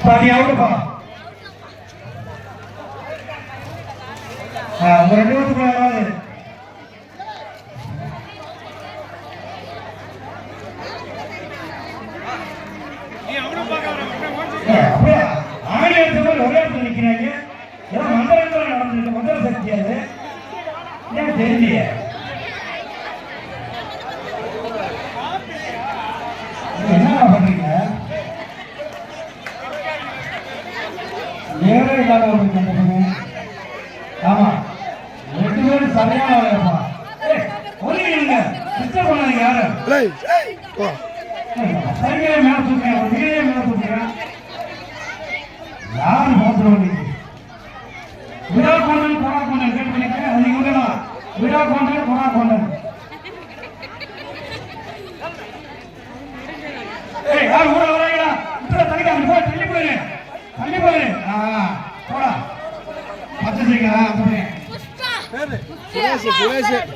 பாதி அவுட்டுப்பா. உங்க 2 பேருக்குள்ள யாராவது அப்படியே ஆடி எடுத்த மாதிரி ஒரே இடத்துல நிக்கிறாங்க. ஏதோ மந்திரங்கள் நடந்திருக்கு, மந்திர சக்தி அது ஏன் தெரியலையே. என்ன பண்றீங்க? நேரே இல்லாத ஆமா 2 பேரும் சரியான வேலைப்பா. ஒதுங்க டிஸ்டர்ப் பண்ணாதீங்க யாரும். சரியா மேல தூக்குறேன், வீரே மேல தூக்குறேன். யாரு பார்த்துருவாங்க? விழா கொண்டன் கொடா கொண்டன் கேட்டு பண்ணிக்கிறேன். அது இவங்க விழா கொண்டன் கொடா கொண்டன். யார் ஊட வராங்களா? தனிக்காங்க போய் தள்ளி போயிரு, தள்ளி போயிரு. போடா பத்து செய்யுங்க.